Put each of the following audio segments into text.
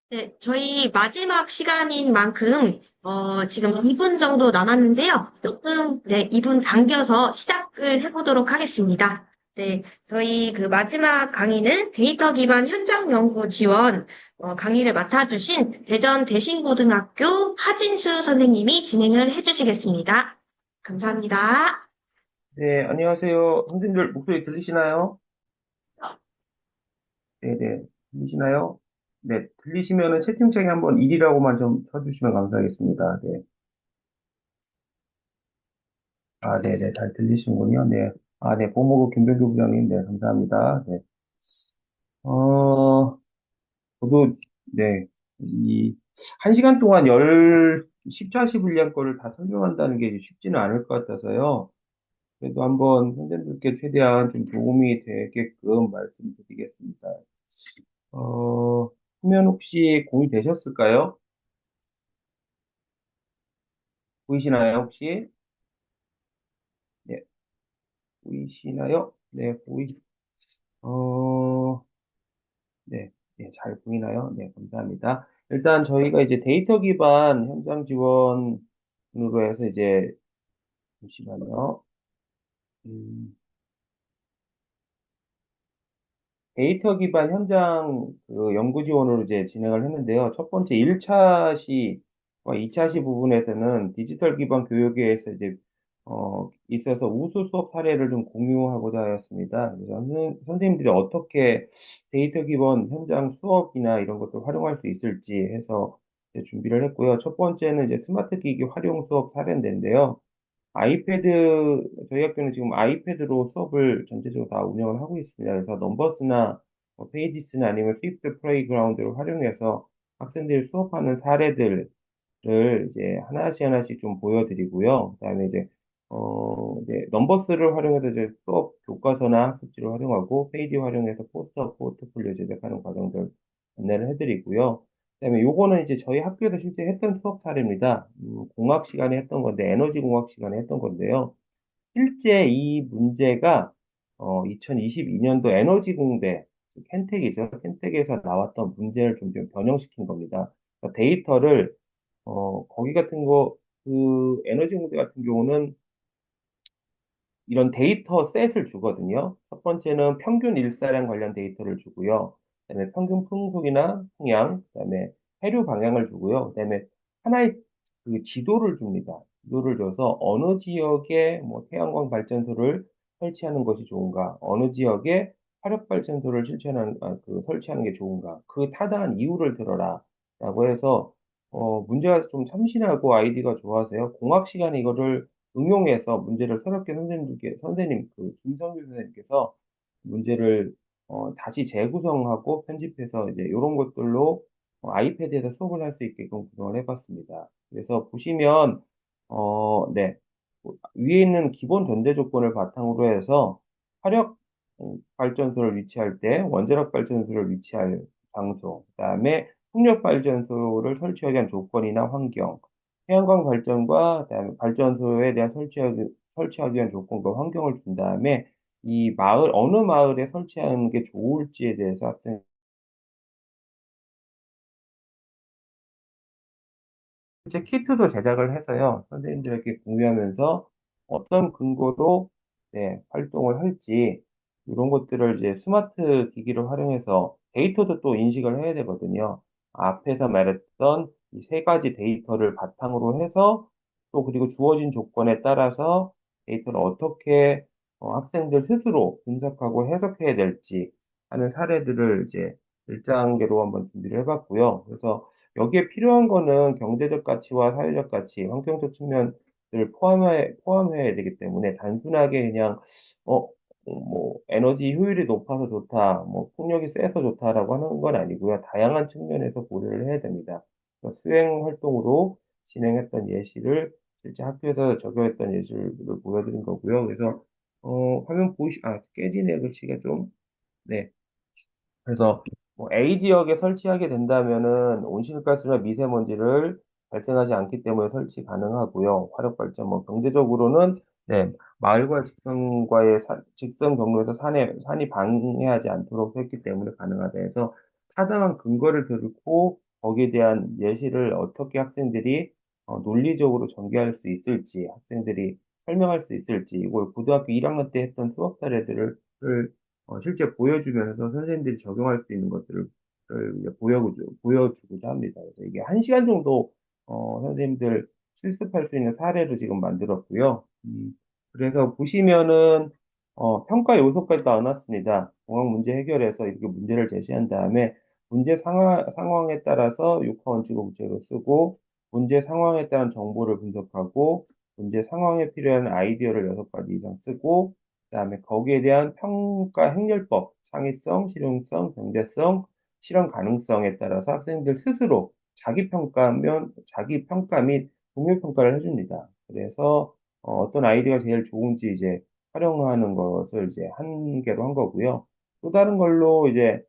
네, 저희 마지막 시간인 만큼, 지금 2분 정도 남았는데요. 조금, 네, 2분 당겨서 시작을 해보도록 하겠습니다. 네, 저희 그 마지막 강의는 데이터 기반 현장 연구 지원, 강의를 맡아주신 대전 대신고등학교 하진수 선생님이 진행을 해주시겠습니다. 감사합니다. 네, 안녕하세요. 선생님들 목소리 들리시나요? 네네, 들리시나요? 네, 들리시면은 채팅창에 한번 1이라고만 좀 쳐주시면 감사하겠습니다. 네. 아, 네네, 잘 들리시는군요. 네. 아, 네, 보모고 김병규 부장님, 네, 감사합니다. 네. 어, 저도, 네, 한 시간 동안 10차시 분량 거를 다 설명한다는 게 쉽지는 않을 것 같아서요. 그래도 한번 선생님들께 최대한 좀 도움이 되게끔 말씀드리겠습니다. 화면 혹시 공유되셨을까요? 보이시나요, 혹시? 네, 보이시나요? 네, 어, 네, 네, 잘 보이나요? 네, 감사합니다. 일단 저희가 이제 데이터 기반 현장 지원으로 해서 이제, 잠시만요. 음, 데이터 기반 현장 그 연구 지원으로 이제 진행을 했는데요. 첫 번째 1차 시와 2차 시 부분에서는 디지털 기반 교육에 의해서 이제 있어서 우수 수업 사례를 좀 공유하고자 하였습니다. 그래서 선생님들이 어떻게 데이터 기반 현장 수업이나 이런 것들 활용할 수 있을지 해서 이제 준비를 했고요. 첫 번째는 이제 스마트 기기 활용 수업 사례인데요. 저희 학교는 지금 아이패드로 수업을 전체적으로 다 운영을 하고 있습니다. 그래서 넘버스나 페이지스나 아니면 스위프트 플레이그라운드를 활용해서 학생들이 수업하는 사례들을 이제 하나씩 하나씩 좀 보여드리고요. 그다음에 이제 넘버스를 활용해서 이제 수업 교과서나 학습지를 활용하고 페이지 활용해서 포스터, 포트폴리오 제작하는 과정들 안내를 해드리고요. 그다음에 요거는 이제 저희 학교에서 실제 했던 수업 사례입니다. 공학 시간에 했던 건데, 에너지 공학 시간에 했던 건데요. 실제 이 문제가 2022년도 에너지 공대 켄텍이죠. 켄텍에서 나왔던 문제를 좀 변형시킨 겁니다. 그러니까 데이터를 거기 같은 그 에너지 공대 같은 경우는 이런 데이터 셋을 주거든요. 첫 번째는 평균 일사량 관련 데이터를 주고요. 그다음에 평균 풍속이나 풍향, 그다음에 해류 방향을 주고요. 그다음에 하나의 그 지도를 줍니다. 지도를 줘서 어느 지역에 뭐 태양광 발전소를 설치하는 것이 좋은가, 어느 지역에 화력 발전소를 설치하는 게 좋은가, 그 타당한 이유를 들어라. 라고 해서 문제가 좀 참신하고 아이디가 좋아서요. 공학 시간에 이거를 응용해서 문제를 새롭게 선생님, 그, 김성규 선생님께서 문제를, 다시 재구성하고 편집해서 이제 이런 것들로 아이패드에서 수업을 할 수 있게끔 구성을 해봤습니다. 그래서 보시면, 네. 위에 있는 기본 전제 조건을 바탕으로 해서 화력 발전소를 위치할 때 원자력 발전소를 위치할 장소, 그다음에 풍력 발전소를 설치하기 위한 조건이나 환경, 태양광 발전과 그다음에 발전소에 대한 설치하기 위한 조건과 환경을 준 다음에 어느 마을에 설치하는 게 좋을지에 대해서 실제 키트도 제작을 해서요, 선생님들에게 공유하면서 어떤 근거로 네, 활동을 할지, 이런 것들을 이제 스마트 기기를 활용해서 데이터도 또 인식을 해야 되거든요. 앞에서 말했던 이 세 가지 데이터를 바탕으로 해서 또 그리고 주어진 조건에 따라서 데이터를 어떻게 학생들 스스로 분석하고 해석해야 될지 하는 사례들을 이제 일장계로 한번 준비를 해봤고요. 그래서 여기에 필요한 거는 경제적 가치와 사회적 가치, 환경적 측면을 포함해야 되기 때문에 단순하게 그냥, 뭐, 에너지 효율이 높아서 좋다, 뭐, 풍력이 세서 좋다라고 하는 건 아니고요. 다양한 측면에서 고려를 해야 됩니다. 그래서 수행 활동으로 진행했던 예시를 실제 학교에서 적용했던 예시를 보여드린 거고요. 그래서, 깨지네, 글씨가 좀. 네. 그래서 뭐 A 지역에 설치하게 된다면은 온실가스나 미세먼지를 발생하지 않기 때문에 설치 가능하고요. 화력 발전 뭐 경제적으로는 네, 마을과 직선 경로에서 산이 방해하지 않도록 했기 때문에 가능하다 해서 타당한 근거를 들고 거기에 대한 예시를 어떻게 학생들이 논리적으로 전개할 수 있을지, 학생들이 설명할 수 있을지, 이걸 고등학교 1학년 때 했던 수업 사례들을 실제 보여주면서 선생님들이 적용할 수 있는 것들을 이제 보여주고자 합니다. 그래서 이게 1시간 정도 선생님들 실습할 수 있는 사례로 지금 만들었고요. 그래서 보시면은 평가 요소까지 넣어놨습니다. 공학 문제 해결해서 이렇게 문제를 제시한 다음에 문제 상황에 따라서 육하 원칙을 구체로 쓰고 문제 상황에 따른 정보를 분석하고 문제 상황에 필요한 아이디어를 6가지 이상 쓰고 그다음에 거기에 대한 평가 행렬법, 창의성, 실용성, 경제성, 실현 가능성에 따라서 학생들 스스로 자기 평가 및 동료 평가를 해줍니다. 그래서 어떤 아이디어가 제일 좋은지 이제 활용하는 것을 이제 한 개로 한 거고요. 또 다른 걸로 이제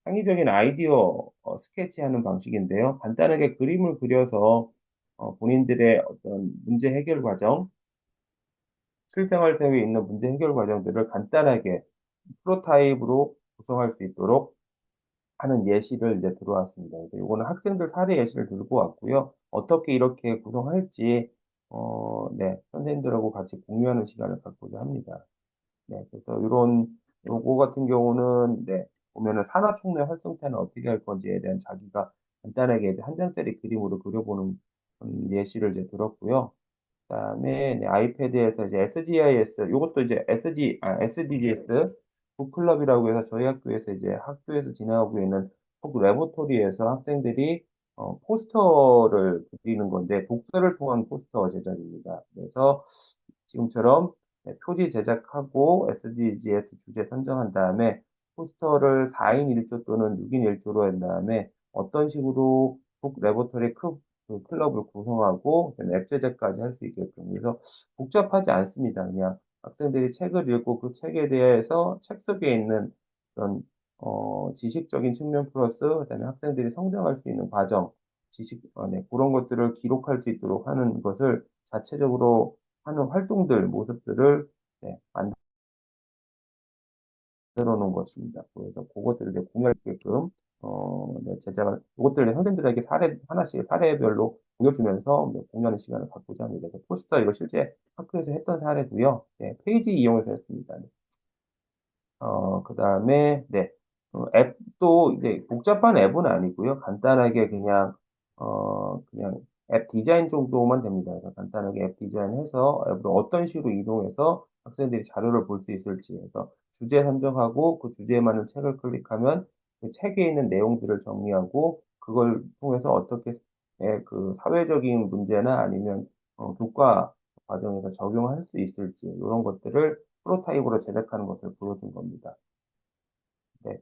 창의적인 아이디어 스케치하는 방식인데요. 간단하게 그림을 그려서 본인들의 어떤 문제 해결 과정, 실생활 세계에 있는 문제 해결 과정들을 간단하게 프로타입으로 구성할 수 있도록 하는 예시를 이제 들어왔습니다. 그래서 이거는 학생들 사례 예시를 들고 왔고요. 어떻게 이렇게 구성할지, 네, 선생님들하고 같이 공유하는 시간을 갖고자 합니다. 네, 그래서 요거 같은 경우는, 네, 보면은 산하총회 활성탄을 어떻게 할 건지에 대한 자기가 간단하게 이제 한 장짜리 그림으로 그려보는 예시를 이제 들었고요. 그다음에 네, 아이패드에서 이제 SGIS, 요것도 이제 SDGs 북클럽이라고 해서 저희 학교에서 이제 학교에서 진행하고 있는 북 레포토리에서 학생들이 포스터를 그리는 건데 독서를 통한 포스터 제작입니다. 그래서 지금처럼 네, 표지 제작하고 SDGs 주제 선정한 다음에 포스터를 4인 1조 또는 6인 1조로 한 다음에 어떤 식으로 북 레포토리 그 클럽을 구성하고 앱 제작까지 할 수 있게끔. 그래서 복잡하지 않습니다. 그냥 학생들이 책을 읽고 그 책에 대해서 책 속에 있는 그런 지식적인 측면 플러스 그다음에 학생들이 성장할 수 있는 과정, 네, 그런 것들을 기록할 수 있도록 하는 것을 자체적으로 하는 활동들, 모습들을 네, 만들어 놓은 것입니다. 그래서 그것들을 이제 공유하게끔 네, 제작을 이것들을 선생님들에게 하나씩 사례별로 보여주면서 네, 공유하는 시간을 갖고자 합니다. 그래서 포스터 이거 실제 학교에서 했던 사례고요. 네, 페이지 이용해서 했습니다. 네. 그 다음에, 네. 앱도 이제 복잡한 앱은 아니고요. 간단하게 그냥 앱 디자인 정도만 됩니다. 그래서 간단하게 앱 디자인해서 앱으로 어떤 식으로 이동해서 학생들이 자료를 볼 수 있을지 해서 주제 선정하고 그 주제에 맞는 책을 클릭하면 그 책에 있는 내용들을 정리하고 그걸 통해서 어떻게 그 사회적인 문제나 아니면 교과 과정에서 적용할 수 있을지 이런 것들을 프로타입으로 제작하는 것을 보여준 겁니다. 네.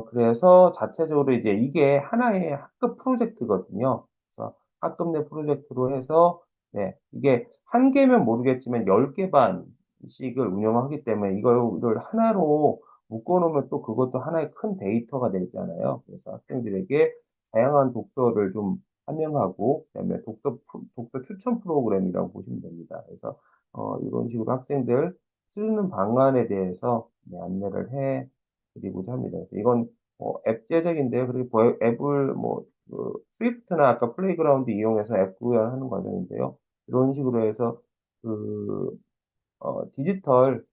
그래서 자체적으로 이제 이게 하나의 학급 프로젝트거든요. 그래서 학급 내 프로젝트로 해서, 네, 이게 한 개면 모르겠지만 10개 반씩을 운영하기 때문에 이걸 하나로 묶어놓으면 또 그것도 하나의 큰 데이터가 되잖아요. 그래서 학생들에게 다양한 독서를 좀 함양하고, 그다음에 독서 추천 프로그램이라고 보시면 됩니다. 그래서, 이런 식으로 학생들 쓰는 방안에 대해서 네, 안내를 해 드리고자 합니다. 그래서 이건 앱 제작인데요. 그리고 앱을 스위프트나 아까 플레이그라운드 이용해서 앱 구현하는 과정인데요. 이런 식으로 해서 그 디지털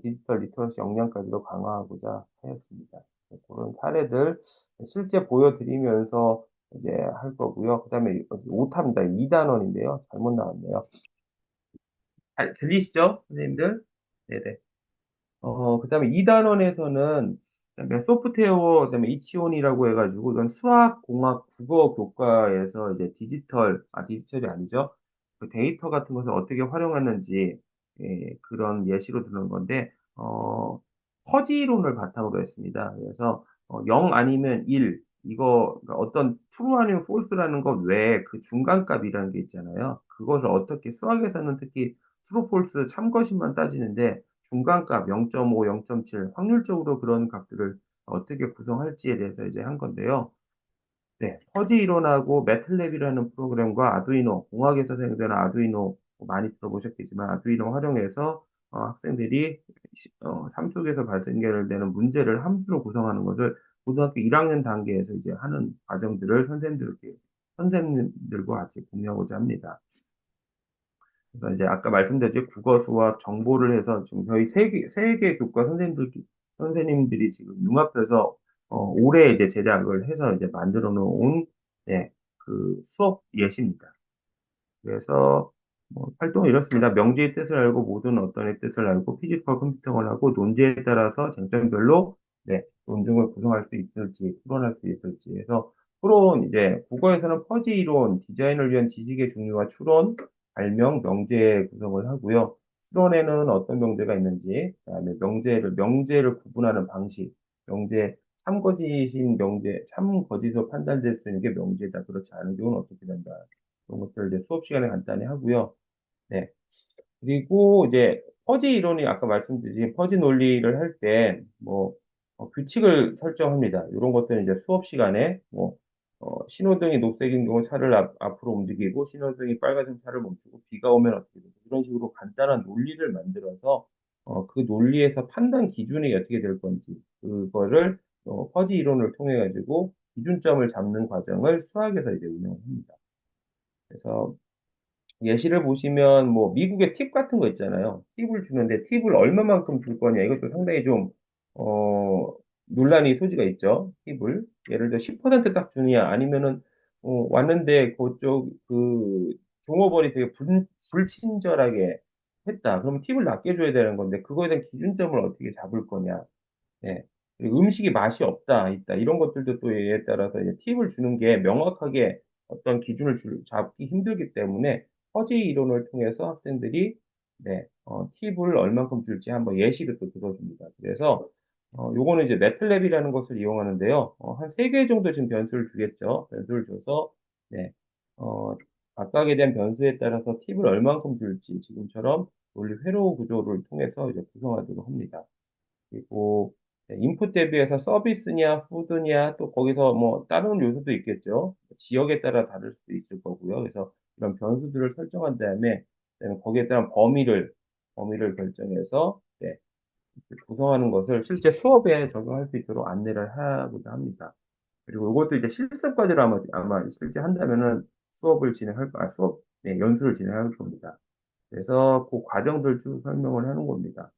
디지털 리터러시 역량까지도 강화하고자 하였습니다. 네, 그런 사례들 실제 보여드리면서 이제 할 거고요. 그다음에 오답입니다. 2단원인데요. 잘못 나왔네요. 잘 들리시죠, 선생님들? 네네. 그다음에 2단원에서는 그다음에 소프트웨어, 그다음에 이치온이라고 해가지고 이건 수학, 공학, 국어 교과에서 이제 디지털이 아니죠. 그 데이터 같은 것을 어떻게 활용하는지 그런 예시로 드는 건데 퍼지 이론을 바탕으로 했습니다. 그래서 0 아니면 1 이거 그러니까 어떤 true 아니면 false라는 것 외에 그 중간값이라는 게 있잖아요. 그것을 어떻게 수학에서는 특히 true, false 참거심만 따지는데 중간값 0.5, 0.7 확률적으로 그런 값들을 어떻게 구성할지에 대해서 이제 한 건데요. 네, 퍼지 이론하고 매틀랩이라는 프로그램과 아두이노, 공학에서 사용되는 아두이노 많이 들어보셨겠지만 아두이노 활용해서 학생들이 삶 속에서 발생되는 문제를 함수로 구성하는 것을 고등학교 1학년 단계에서 이제 하는 과정들을 선생님들과 같이 공유하고자 합니다. 그래서 이제 아까 말씀드렸죠. 국어, 수학, 정보를 해서 지금 저희 세 개 교과 선생님들이 지금 융합해서, 올해 이제 제작을 해서 이제 만들어 놓은, 네, 그 수업 예시입니다. 그래서 뭐 활동이 이렇습니다. 명제의 뜻을 알고 모든 어떤의 뜻을 알고 피지컬 컴퓨팅을 하고 논제에 따라서 쟁점별로 네, 논증을 구성할 수 있을지 토론할 수 있을지 해서 토론 이제 국어에서는 퍼지 이론, 디자인을 위한 지식의 종류와 추론, 발명, 명제 구성을 하고요. 추론에는 어떤 명제가 있는지, 그다음에 명제를 구분하는 방식, 명제 참거짓인 명제, 참거짓으로 판단될 수 있는 게 명제다. 그렇지 않은 경우는 어떻게 된다. 그런 것들을 이제 수업 시간에 간단히 하고요. 네. 그리고 이제 퍼지 이론이 아까 말씀드린 퍼지 논리를 할 때, 뭐, 규칙을 설정합니다. 이런 것들은 이제 수업 시간에, 뭐, 신호등이 녹색인 경우 차를 앞으로 움직이고, 신호등이 빨간색 차를 멈추고, 비가 오면 어떻게 되고, 이런 식으로 간단한 논리를 만들어서, 그 논리에서 판단 기준이 어떻게 될 건지, 그거를, 퍼지 이론을 통해 가지고, 기준점을 잡는 과정을 수학에서 이제 운영합니다. 그래서 예시를 보시면 뭐 미국의 팁 같은 거 있잖아요. 팁을 주는데 팁을 얼마만큼 줄 거냐 이것도 상당히 좀 어, 논란의 소지가 있죠. 팁을 예를 들어 10%딱 주느냐 아니면은 왔는데 그쪽 그 종업원이 되게 불친절하게 했다. 그러면 팁을 낮게 줘야 되는 건데 그거에 대한 기준점을 어떻게 잡을 거냐. 예. 그리고 음식이 맛이 없다, 있다. 이런 것들도 또 얘에 따라서 이제 팁을 주는 게 명확하게 어떤 기준을 잡기 힘들기 때문에 허지 이론을 통해서 학생들이 네, 팁을 얼만큼 줄지 한번 예시를 또 들어줍니다. 그래서 요거는 이제 매틀랩이라는 것을 이용하는데요. 한 3개 정도 지금 변수를 주겠죠. 변수를 줘서 네, 어, 각각에 대한 변수에 따라서 팁을 얼만큼 줄지 지금처럼 논리 회로 구조를 통해서 이제 구성하도록 합니다. 그리고 네, 인풋 대비해서 서비스냐, 푸드냐, 또 거기서 뭐 다른 요소도 있겠죠. 지역에 따라 다를 수도 있을 거고요. 그래서 이런 변수들을 설정한 다음에 그다음에 거기에 따른 범위를 결정해서 네, 이렇게 구성하는 것을 실제 수업에 적용할 수 있도록 안내를 하고자 합니다. 그리고 이것도 이제 실습 과제로 아마 실제 한다면은 네, 연수를 진행할 겁니다. 그래서 그 과정들 쭉 설명을 하는 겁니다.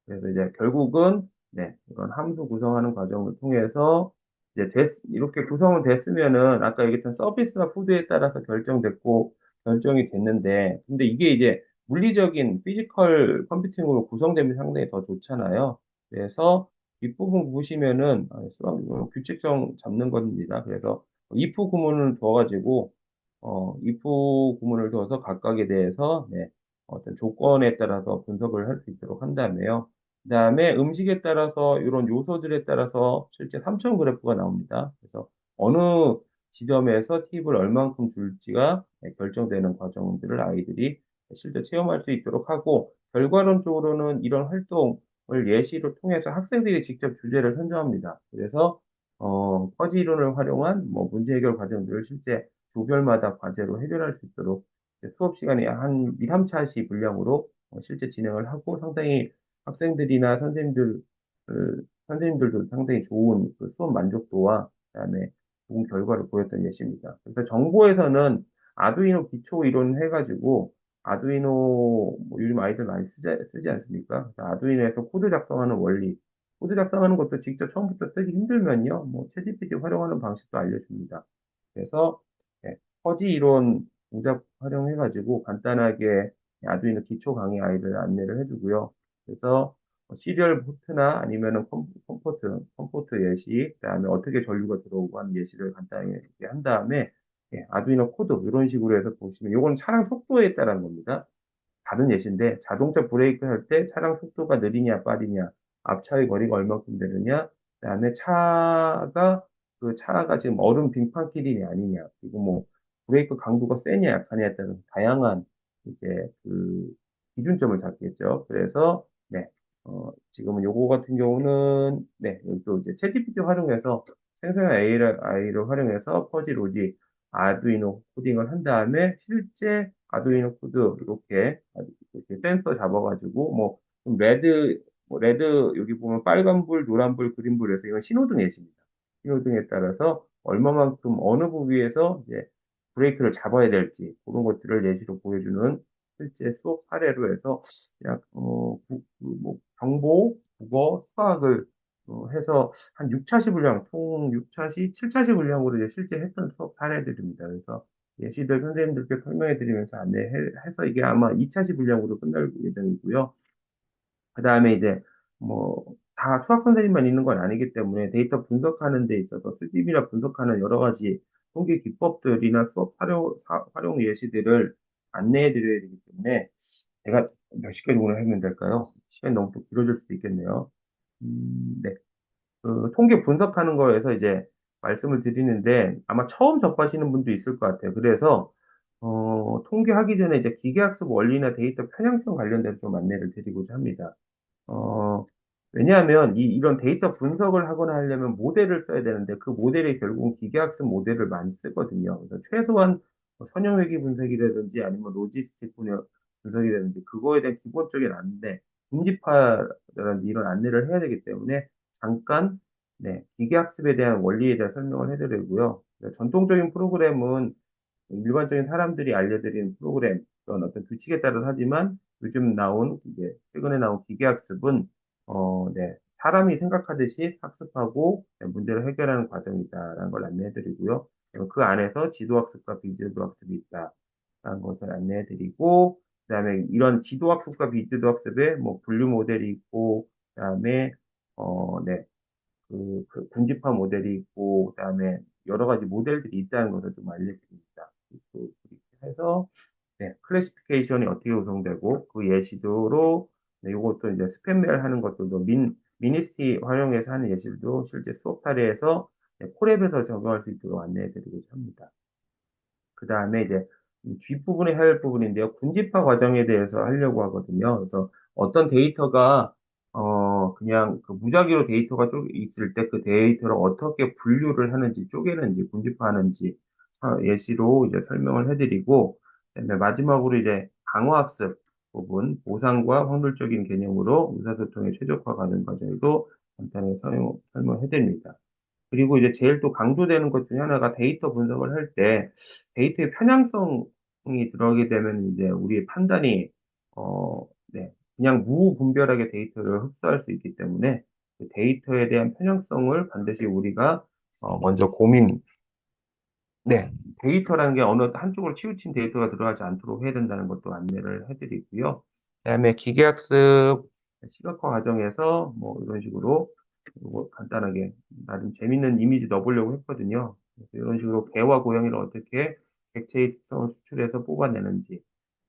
그래서 이제 결국은 네, 이런 함수 구성하는 과정을 통해서 이제 이렇게 구성은 됐으면은 아까 얘기했던 서비스나 푸드에 따라서 결정이 됐는데 근데 이게 이제 물리적인 피지컬 컴퓨팅으로 구성되면 상당히 더 좋잖아요. 그래서 뒷부분 보시면은 수학 이거는 규칙성 잡는 겁니다. 그래서 if 구문을 둬가지고 if 구문을 둬서 각각에 대해서 네, 어떤 조건에 따라서 분석을 할 수 있도록 한다며요. 그다음에 음식에 따라서 이런 요소들에 따라서 실제 3천 그래프가 나옵니다. 그래서 어느 지점에서 팁을 얼만큼 줄지가 결정되는 과정들을 아이들이 실제 체험할 수 있도록 하고 결과론적으로는 이런 활동을 예시로 통해서 학생들이 직접 주제를 선정합니다. 그래서 퍼지 이론을 활용한 뭐 문제 해결 과정들을 실제 조별마다 과제로 해결할 수 있도록 수업 시간에 한 2, 3차시 분량으로 실제 진행을 하고 상당히 학생들이나 선생님들도 상당히 좋은 그 수업 만족도와 그다음에 좋은 결과를 보였던 예시입니다. 그래서 정보에서는 아두이노 기초 이론 해가지고 아두이노 뭐 요즘 아이들 많이 쓰지 않습니까? 그래서 아두이노에서 코드 작성하는 것도 직접 처음부터 쓰기 힘들면요, 뭐 챗GPT 활용하는 방식도 알려줍니다. 그래서 네, 퍼지 이론 동작 활용해가지고 간단하게 아두이노 기초 강의 아이들 안내를 해주고요. 그래서 시리얼 포트나 아니면은 컴포트 예시, 그다음에 어떻게 전류가 들어오고 하는 예시를 간단히 한 다음에 예, 아두이노 코드 이런 식으로 해서 보시면 이건 차량 속도에 따른 겁니다. 다른 예시인데 자동차 브레이크 할 때 차량 속도가 느리냐 빠르냐, 앞차의 거리가 얼마큼 되느냐, 그다음에 그 차가 지금 얼음 빙판길이냐 아니냐, 그리고 뭐 브레이크 강도가 세냐 약하냐에 따른 다양한 이제 그 기준점을 잡겠죠. 그래서 네, 지금은 요거 같은 경우는 네, 여기 또 이제 챗GPT 활용해서 생성형 AI를 활용해서 퍼지 로직 아두이노 코딩을 한 다음에 실제 아두이노 코드 이렇게 센서 잡아가지고 뭐 좀 레드 뭐 레드 여기 보면 빨간불, 노란불, 그린불에서 이건 신호등 예시입니다. 신호등에 따라서 얼마만큼 어느 부위에서 이제 브레이크를 잡아야 될지 그런 것들을 예시로 보여주는 실제 수업 사례로 해서 약 뭐 정보, 국어, 수학을 해서 한 6차시 분량, 총 6차시, 7차시 분량으로 이제 실제 했던 수업 사례들입니다. 그래서 예시들 선생님들께 설명해 드리면서 안내해서 이게 아마 2차시 분량으로 끝날 예정이고요. 그 다음에 이제 뭐 다 수학 선생님만 있는 건 아니기 때문에 데이터 분석하는 데 있어서 수집이나 분석하는 여러 가지 통계 기법들이나 수업 활용 예시들을 안내해 드려야 되기 때문에 제가 몇 시까지 오늘 하면 될까요? 시간이 너무 또 길어질 수도 있겠네요. 네. 그 통계 분석하는 거에서 이제 말씀을 드리는데 아마 처음 접하시는 분도 있을 것 같아요. 그래서 통계하기 전에 이제 기계학습 원리나 데이터 편향성 관련돼서 좀 안내를 드리고자 합니다. 어, 왜냐하면 이런 데이터 분석을 하거나 하려면 모델을 써야 되는데 그 모델이 결국은 기계학습 모델을 많이 쓰거든요. 그래서 최소한 뭐 선형회귀 분석이라든지 아니면 로지스틱 분석이라든지 그거에 대한 기본적인 안내, 분집화라든지 이런 안내를 해야 되기 때문에 잠깐 네, 기계학습에 대한 원리에 대한 설명을 해드리고요. 전통적인 프로그램은 일반적인 사람들이 알려드린 프로그램, 그런 어떤 규칙에 따라서 하지만 요즘 나온, 이제 최근에 나온 기계학습은, 네, 사람이 생각하듯이 학습하고 네, 문제를 해결하는 과정이다라는 걸 안내해드리고요. 그리고 그 안에서 지도학습과 비지도학습이 있다라는 것을 안내해드리고, 그다음에 이런 지도학습과 비지도학습의 뭐 분류 모델이 있고, 그다음에 네, 그 군집화 모델이 있고, 그다음에 여러 가지 모델들이 있다는 것을 좀 알려드립니다. 그렇게 해서 네, 클래시피케이션이 어떻게 구성되고 그 예시도로 네, 이것도 이제 스팸메일 하는 것들도 미니스티 활용해서 하는 예시도 실제 수업 사례에서 네, 콜앱에서 적용할 수 있도록 안내해드리고자 합니다. 그 다음에 이제 이 뒷부분에 해야 할 부분인데요. 군집화 과정에 대해서 하려고 하거든요. 그래서 어떤 데이터가 그냥 그 무작위로 데이터가 있을 때 그 데이터를 어떻게 분류를 하는지 쪼개는지 군집화하는지 예시로 이제 설명을 해드리고 그다음에 마지막으로 이제 강화학습 부분 보상과 확률적인 개념으로 의사소통의 최적화 가는 과정도 간단히 설명해드립니다. 그리고 이제 제일 또 강조되는 것 중에 하나가 데이터 분석을 할 때 데이터의 편향성이 들어가게 되면 이제 우리의 판단이 네, 그냥 무분별하게 데이터를 흡수할 수 있기 때문에 그 데이터에 대한 편향성을 반드시 우리가 먼저 네, 데이터라는 게 어느 한쪽으로 치우친 데이터가 들어가지 않도록 해야 된다는 것도 안내를 해드리고요. 그다음에 기계학습 시각화 과정에서 뭐 이런 식으로 뭐 간단하게 나름 재밌는 이미지 넣어보려고 했거든요. 그래서 이런 식으로 개와 고양이를 어떻게 객체의 특성을 수출해서 뽑아내는지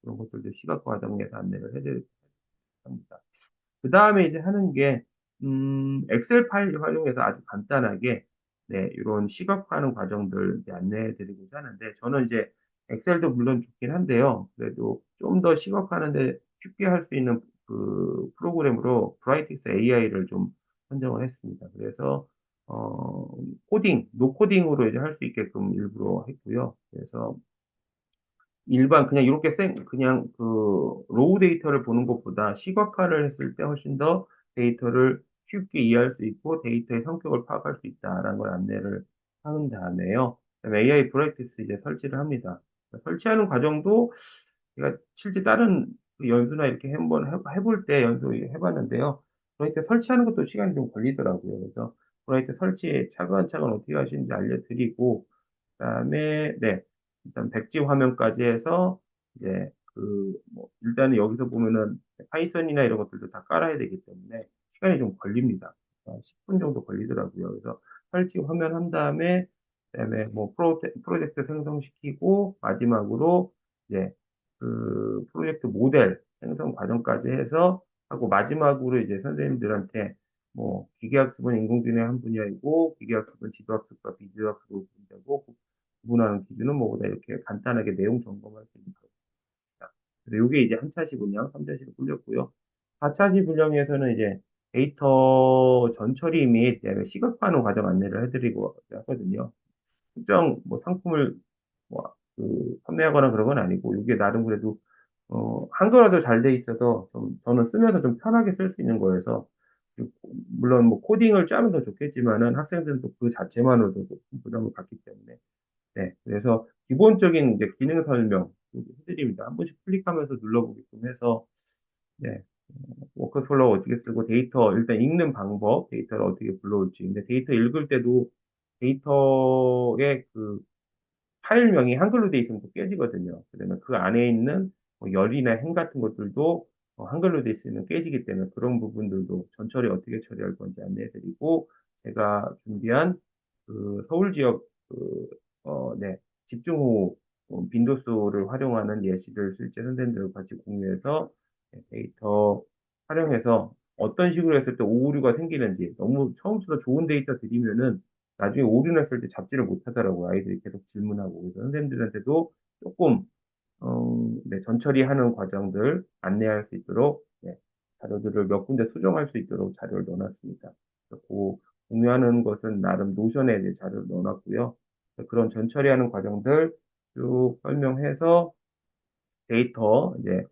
그런 것들도 시각화 과정에서 안내를 해드립니다. 그 다음에 이제 하는 게, 엑셀 파일 활용해서 아주 간단하게, 네, 이런 시각화하는 과정들 이제 안내해 드리고자 하는데, 저는 이제 엑셀도 물론 좋긴 한데요. 그래도 좀 더 시각화하는데 쉽게 할 수 있는 그 프로그램으로 브라이틱스 AI를 좀 선정을 했습니다. 그래서, 노 코딩으로 이제 할 수 있게끔 일부러 했고요. 그래서 일반 그냥 이렇게 그냥 그 로우 데이터를 보는 것보다 시각화를 했을 때 훨씬 더 데이터를 쉽게 이해할 수 있고 데이터의 성격을 파악할 수 있다라는 걸 안내를 한 다음에요. 그다음에 AI 프랙티스 이제 설치를 합니다. 설치하는 과정도 제가 실제 다른 그 연수나 이렇게 한번 해볼 때 해봤는데요. 프로젝트 설치하는 것도 시간이 좀 걸리더라고요. 그래서 프로젝트 설치 차근차근 어떻게 하시는지 알려드리고 그다음에 네. 일단 백지 화면까지 해서 이제 뭐 일단은 여기서 보면은 파이썬이나 이런 것들도 다 깔아야 되기 때문에 시간이 좀 걸립니다. 10분 정도 걸리더라고요. 그래서 설치 화면 한 다음에 그다음에 뭐 프로젝트 생성시키고 마지막으로 이제 그 프로젝트 모델 생성 과정까지 해서 하고 마지막으로 이제 선생님들한테 뭐 기계학습은 인공지능의 한 분야이고 기계학습은 지도학습과 비지도학습으로 분되고 구분하는 기준은 뭐보다 이렇게 간단하게 내용 점검할 수 있는 겁니다. 그래서 이게 이제 한 차시 분량, 3차시로 풀렸고요. 4차시 분량에서는 이제 데이터 전처리 및 시각화하는 과정 안내를 해드리고 하거든요. 특정 뭐 상품을 뭐, 판매하거나 그런 건 아니고, 이게 나름 그래도, 한글화도 잘 돼 있어서 좀, 저는 쓰면서 좀 편하게 쓸 수 있는 거여서 물론 뭐 코딩을 짜면 더 좋겠지만은 학생들은 또 그 자체만으로도 큰 부담을 갖기 때문에 네, 그래서 기본적인 이제 기능 설명 해드립니다. 한 번씩 클릭하면서 눌러보게끔 해서 네, 워크플로우 어떻게 쓰고 데이터 일단 읽는 방법, 데이터를 어떻게 불러올지. 근데 데이터 읽을 때도 데이터의 그 파일명이 한글로 돼 있으면 또 깨지거든요. 그러면 그 안에 있는 뭐 열이나 행 같은 것들도 한글로 돼 있으면 깨지기 때문에 그런 부분들도 전처리 어떻게 처리할 건지 안내해드리고 제가 준비한 그 서울 지역 네, 집중호우 빈도수를 활용하는 예시를 실제 선생님들과 같이 공유해서 네, 데이터 활용해서 어떤 식으로 했을 때 오류가 생기는지 너무 처음부터 좋은 데이터 드리면은 나중에 오류냈을 때 잡지를 못하더라고요. 아이들이 계속 질문하고. 그래서 선생님들한테도 조금, 네, 전처리하는 과정들 안내할 수 있도록, 네, 자료들을 몇 군데 수정할 수 있도록 자료를 넣어놨습니다. 그리고 공유하는 것은 나름 노션에 이제 자료를 넣어놨고요. 그런 전처리하는 과정들 쭉 설명해서 데이터, 이제,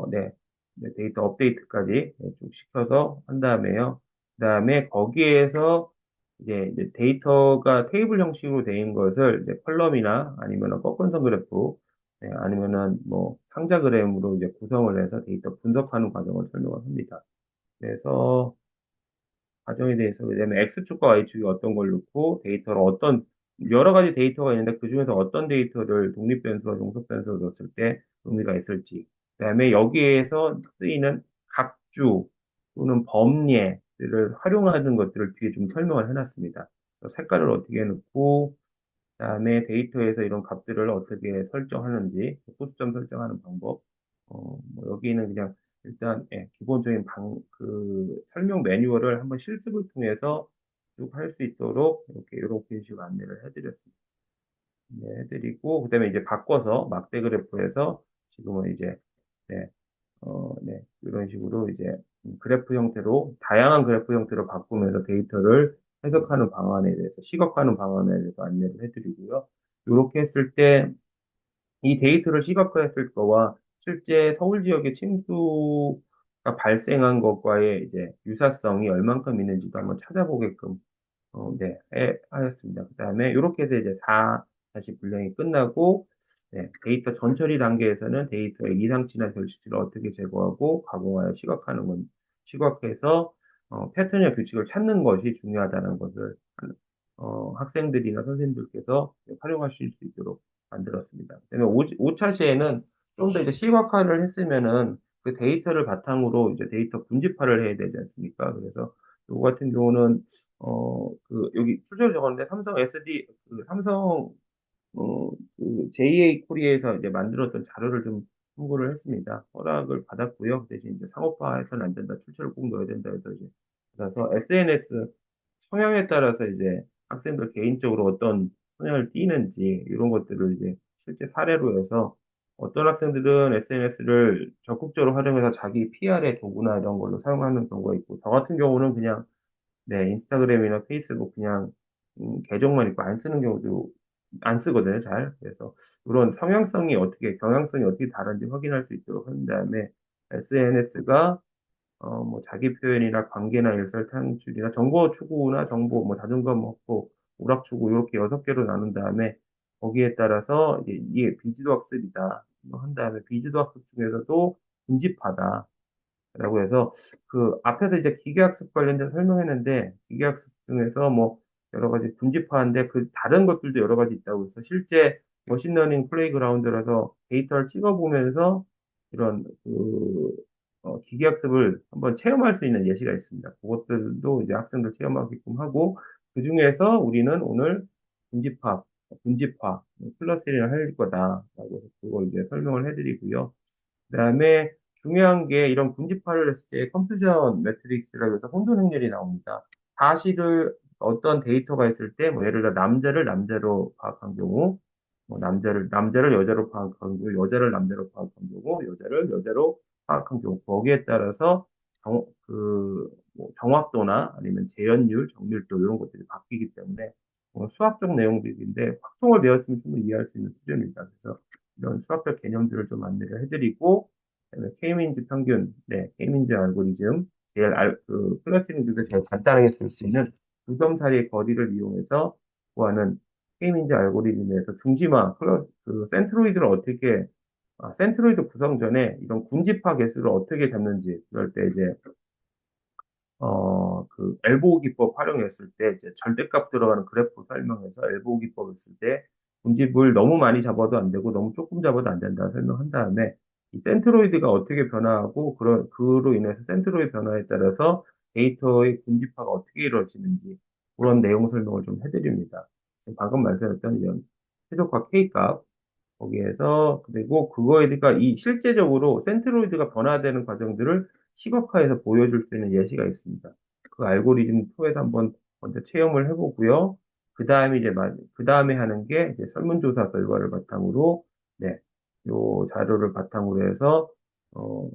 네, 네, 데이터 업데이트까지 네, 쭉 시켜서 한 다음에요. 그 다음에 거기에서 이제 데이터가 테이블 형식으로 되어 것을 이제 컬럼이나 아니면 꺾은선 그래프, 네, 아니면은 뭐 상자 그램으로 이제 구성을 해서 데이터 분석하는 과정을 설명을 합니다. 그래서 과정에 대해서 왜냐면 X축과 Y축이 어떤 걸 넣고 데이터를 어떤 여러 가지 데이터가 있는데 그중에서 어떤 데이터를 독립변수와 종속변수로 넣었을 때 의미가 있을지 그다음에 여기에서 쓰이는 각주 또는 범례들을 활용하는 것들을 뒤에 좀 설명을 해놨습니다. 색깔을 어떻게 넣고 그다음에 데이터에서 이런 값들을 어떻게 설정하는지, 소수점 설정하는 방법. 뭐 여기는 그냥 일단 예, 기본적인 설명 매뉴얼을 한번 실습을 통해서 쭉 할 수 있도록 이렇게 식으로 안내를 해드렸습니다. 네, 해드리고 그다음에 이제 바꿔서 막대 그래프에서 지금은 이제 네, 네, 이런 식으로 이제 그래프 형태로 다양한 그래프 형태로 바꾸면서 데이터를 해석하는 방안에 대해서 시각화하는 방안에 대해서 안내를 해드리고요. 이렇게 했을 때 이 데이터를 시각화했을 거와 실제 서울 지역의 침수가 발생한 것과의 이제 유사성이 얼만큼 있는지도 한번 찾아보게끔 네, 하였습니다. 그 다음에 이렇게 해서 이제 4다시 분량이 끝나고 네, 데이터 전처리 단계에서는 데이터의 이상치나 결실을 어떻게 제거하고 가공하여 시각화하는 건 시각해서 패턴이나 규칙을 찾는 것이 중요하다는 것을 학생들이나 선생님들께서 활용하실 수 있도록 만들었습니다. 그다음에 5차 시에는 좀 더 이제 시각화를 했으면은 그 데이터를 바탕으로 이제 데이터 분집화를 해야 되지 않습니까? 그래서 요거 같은 경우는 여기 출처를 적었는데 삼성 SD, 삼성, JA 코리아에서 이제 만들었던 자료를 좀 참고를 했습니다. 허락을 받았고요. 대신 이제 상업화해서는 안 된다. 출처를 꼭 넣어야 된다 해서 이제. 그래서 SNS 성향에 따라서 이제 학생들 개인적으로 어떤 성향을 띠는지 이런 것들을 이제 실제 사례로 해서 어떤 학생들은 SNS를 적극적으로 활용해서 자기 PR의 도구나 이런 걸로 사용하는 경우가 있고, 저 같은 경우는 그냥 네, 인스타그램이나 페이스북 그냥 계정만 있고 안 쓰는 경우도 안 쓰거든요, 잘. 그래서 그런 성향성이 어떻게 경향성이 어떻게 다른지 확인할 수 있도록 한 다음에 SNS가 뭐 자기 표현이나 관계나 일설 창출이나 정보 추구나 정보 뭐 자존감 확보, 오락 추구 이렇게 6개로 나눈 다음에 거기에 따라서 이제 이게 비지도 학습이다. 한 다음에 비지도 학습 중에서도 군집하다. 라고 해서 그 앞에서 이제 기계학습 관련돼서 설명했는데 기계학습 중에서 뭐 여러 가지 분집화인데 그 다른 것들도 여러 가지 있다고 해서 실제 머신러닝 플레이그라운드라서 데이터를 찍어보면서 이런 기계학습을 한번 체험할 수 있는 예시가 있습니다. 그것들도 이제 학생들 체험하게끔 하고 그 중에서 우리는 오늘 분집화, 클러스링을 할 거다라고 해서 그거 이제 설명을 해드리고요. 그다음에 중요한 게 이런 군집화를 했을 때 컴퓨전 매트릭스라고 해서 혼돈 행렬이 나옵니다. 사실을 어떤 데이터가 있을 때, 뭐 예를 들어 남자를 남자로 파악한 경우, 뭐 남자를 여자로 파악한 경우, 여자를 남자로 파악한 경우, 여자를 여자로 파악한 경우, 거기에 따라서 뭐 정확도나 아니면 재현율, 정밀도 이런 것들이 바뀌기 때문에 수학적 내용들인데 확통을 배웠으면 충분히 이해할 수 있는 수준입니다. 그래서 이런 수학적 개념들을 좀 안내를 해드리고, 그다음에 K민즈 평균, 네, K민즈 알고리즘, 클러스팅 중에서 제일 간단하게 쓸 수 있는 두 점 사이의 거리를 이용해서 구하는 K-민즈 알고리즘에서 센트로이드를 센트로이드 구성 전에 이런 군집화 개수를 어떻게 잡는지, 그럴 때 이제 엘보우 기법 활용했을 때, 이제 절대값 들어가는 그래프 설명해서 엘보우 기법을 쓸 때, 군집을 너무 많이 잡아도 안 되고, 너무 조금 잡아도 안 된다 설명한 다음에, 이 센트로이드가 어떻게 변화하고, 그로 인해서 센트로이드 변화에 따라서 데이터의 군집화가 어떻게 이루어지는지, 그런 내용 설명을 좀 해드립니다. 방금 말씀드렸던 이런 최적화 K값, 거기에서 그리고 그거에다가 이 실제적으로 센트로이드가 변화되는 과정들을 시각화해서 보여줄 수 있는 예시가 있습니다. 그 알고리즘 통해서 한번 먼저 체험을 해보고요. 그 다음에 하는 게 이제 설문조사 결과를 바탕으로, 네, 요 자료를 바탕으로 해서,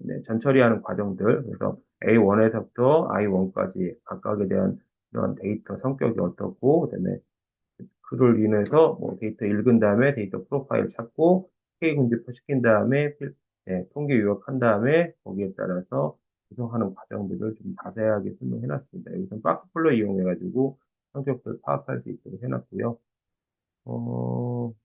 네, 전처리하는 과정들, 그래서 A1에서부터 I1까지 각각에 대한 이런 데이터 성격이 어떻고, 그다음에 그를 인해서 뭐 데이터 읽은 다음에 데이터 프로파일 찾고 K 군집화 시킨 다음에 네, 통계 요약한 다음에 거기에 따라서 구성하는 과정들을 좀 자세하게 설명해 놨습니다. 여기서 박스플로 이용해 가지고 성격들 파악할 수 있도록 해놨고요.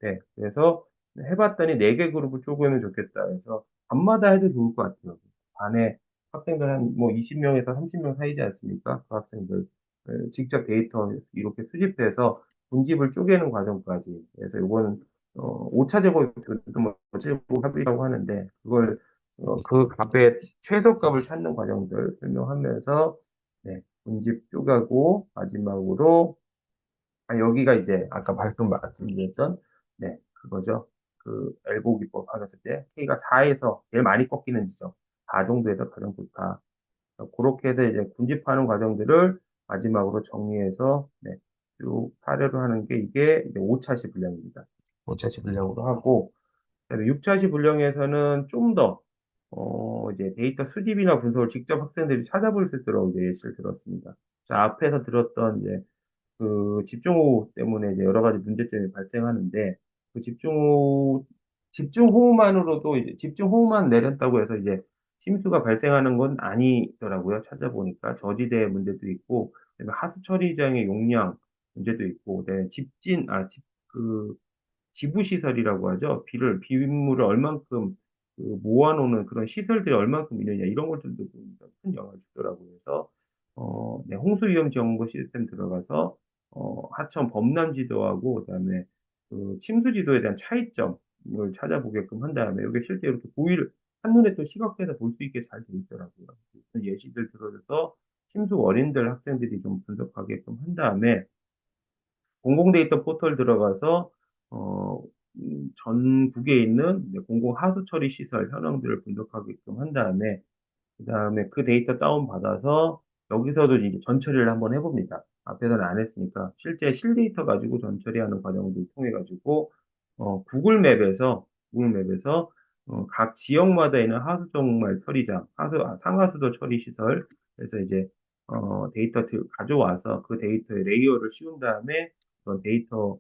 네. 그래서 해봤더니 4개 그룹을 쪼개면 좋겠다. 그래서 반마다 해도 좋을 것 같아요. 반에 학생들 한 뭐 20명에서 30명 사이지 않습니까? 그 학생들 직접 데이터 이렇게 수집해서 분집을 쪼개는 과정까지. 그래서 이거는 5차 제곱 뭐 제곱 합이라고 하는데 그걸 그 값의 최소값을 찾는 과정들 설명하면서 네, 분집 쪼개고 마지막으로 여기가 이제 아까 방금 말씀드렸던 네 그거죠. 그 엘보 기법 하셨을 때 K가 4에서 제일 많이 꺾이는 지점 4 정도에서 가장 좋다. 그렇게 해서 이제 군집하는 과정들을 마지막으로 정리해서 네, 쭉 사례로 하는 게 이게 이제 5차시 분량입니다. 5차시 분량으로 하고 그다음에 6차시 분량에서는 좀 더 이제 데이터 수집이나 분석을 직접 학생들이 찾아볼 수 있도록 이제 예시를 들었습니다. 자, 앞에서 들었던 이제 그 집중호우 때문에 이제 여러 가지 문제점이 발생하는데 그 집중호우만으로도 이제 집중호우만 내렸다고 해서 이제 침수가 발생하는 건 아니더라고요. 찾아보니까 저지대 문제도 있고 그다음에 하수 처리장의 용량 문제도 있고 그다음에 지부 시설이라고 하죠. 비빔물을 얼만큼 모아놓는 그런 시설들이 얼만큼 있느냐 이런 것들도 큰 영향을 주더라고요. 그래서 네, 홍수 위험 정보 시스템 들어가서 하천 범람 지도하고 그다음에 그 침수 지도에 대한 차이점을 찾아보게끔 한 다음에 이게 실제 이렇게 한눈에 또 시각화해서 볼 수 있게 잘 돼 있더라고요. 그래서 예시들 들어줘서 침수 원인들 학생들이 좀 분석하게끔 한 다음에 공공 데이터 포털 들어가서 어, 전국에 있는 공공 하수 처리 시설 현황들을 분석하게끔 한 다음에 그다음에 그 데이터 다운받아서 여기서도 이제 전처리를 한번 해봅니다. 앞에서는 안 했으니까 실제 실데이터 가지고 전처리하는 과정을 통해 가지고 구글맵에서 각 지역마다 있는 하수정말 처리장, 상하수도 처리 시설 그래서 이제 데이터 가져와서 그 데이터의 레이어를 씌운 다음에 그런 데이터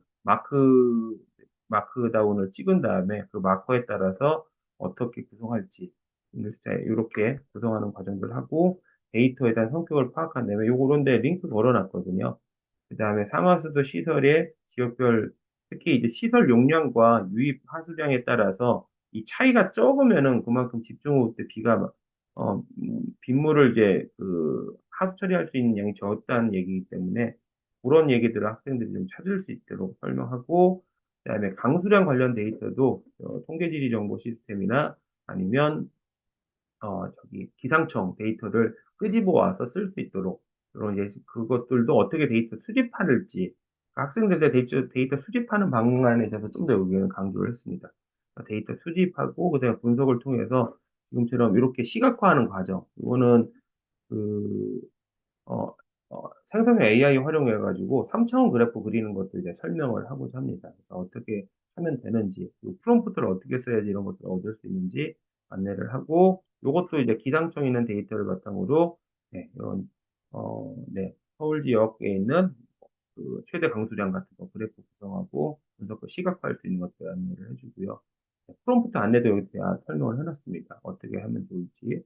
마크다운을 찍은 다음에 그 마커에 따라서 어떻게 구성할지 이렇게 구성하는 과정들 하고 데이터에 대한 성격을 파악한 다음에 요런데 링크 걸어놨거든요. 그 다음에 상하수도 시설의 지역별 특히 이제 시설 용량과 유입 하수량에 따라서 이 차이가 적으면은 그만큼 집중호우 때 빗물을 이제 하수 처리할 수 있는 양이 적다는 얘기이기 때문에 그런 얘기들을 학생들이 좀 찾을 수 있도록 설명하고 그다음에 강수량 관련 데이터도 통계지리 정보 시스템이나 아니면 기상청 데이터를 끄집어 와서 쓸 수 있도록, 그런 그것들도 어떻게 데이터 수집하는지, 학생들의 데이터 수집하는 방안에 대해서 좀 더 여기는 강조를 했습니다. 데이터 수집하고, 그다음에 분석을 통해서 지금처럼 이렇게 시각화하는 과정, 이거는 그, 어, 생성형 AI 활용해가지고 3차원 그래프 그리는 것도 이제 설명을 하고자 합니다. 그래서 어떻게 하면 되는지, 그리고 프롬프트를 어떻게 써야지 이런 것들을 얻을 수 있는지 안내를 하고, 이것도 이제 기상청 있는 데이터를 바탕으로, 네, 이런, 네, 서울 지역에 있는 최대 강수량 같은 거 그래프 구성하고, 분석을 시각화할 수 있는 것들 안내를 해주고요. 네, 프롬프트 안내도 여기 설명을 해놨습니다. 어떻게 하면 좋을지.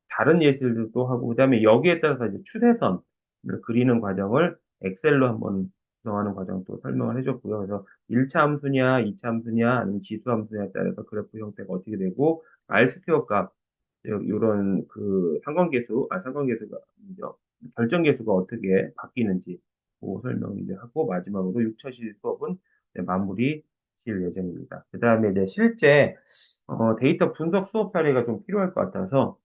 다른 예시들도 하고, 그다음에 여기에 따라서 이제 추세선을 그리는 과정을 엑셀로 한번 구성하는 과정 또 설명을 해줬고요. 그래서 1차 함수냐, 2차 함수냐, 아니면 지수 함수냐에 따라서 그래프 형태가 어떻게 되고, R스퀘어 값, 이런 그 상관계수가 아니죠. 결정계수가 어떻게 바뀌는지 그 설명 이제 하고, 마지막으로 6차 시 수업은 이제 마무리 질 예정입니다. 그 다음에 이제 실제 데이터 분석 수업 사례가 좀 필요할 것 같아서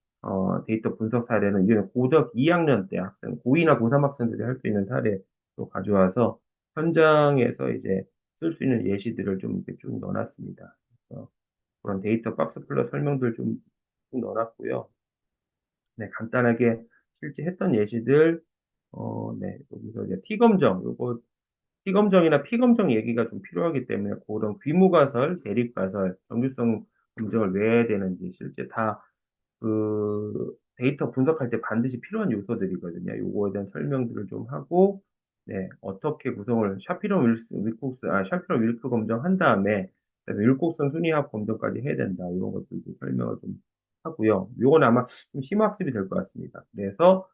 데이터 분석 사례는 이제 고등 2학년 때 학생, 고2나 고3 학생들이 할 수 있는 사례로 가져와서 현장에서 이제 쓸 수 있는 예시들을 좀 이렇게 쭉 넣어놨습니다. 그래서 그런 데이터 박스 플러 설명들 좀 넣어놨고요. 네, 간단하게 실제 했던 예시들, 네, 여기서 이제 T검정이나 P검정 얘기가 좀 필요하기 때문에 그런 귀무가설, 대립가설, 정규성 검정을 왜 해야 되는지 실제 다 그 데이터 분석할 때 반드시 필요한 요소들이거든요. 요거에 대한 설명들을 좀 하고, 네, 어떻게 구성을 샤피로 윌크 검정한 다음에 그다음에 율곡선 순위합 검정까지 해야 된다. 이런 것들도 설명을 좀 하고요. 요건 아마 좀 심학습이 될 것 같습니다. 그래서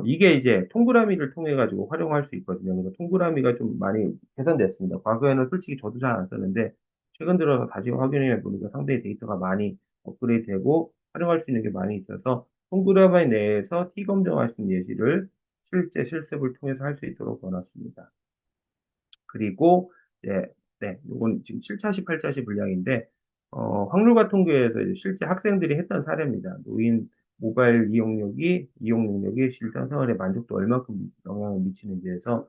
이게 이제 동그라미를 통해 가지고 활용할 수 있거든요. 그래서 동그라미가 좀 많이 개선됐습니다. 과거에는 솔직히 저도 잘 안 썼는데 최근 들어서 다시 확인해 보니까 상당히 데이터가 많이 업그레이드 되고 활용할 수 있는 게 많이 있어서 동그라미 내에서 T 검정하시는 예시를 실제 실습을 통해서 할 수 있도록 넣어놨습니다. 그리고 이제 네, 요건 지금 7차시, 8차시 분량인데 확률과 통계에서 이제 실제 학생들이 했던 사례입니다. 노인 모바일 이용 능력이 실전 생활에 만족도 얼마큼 영향을 미치는지 해서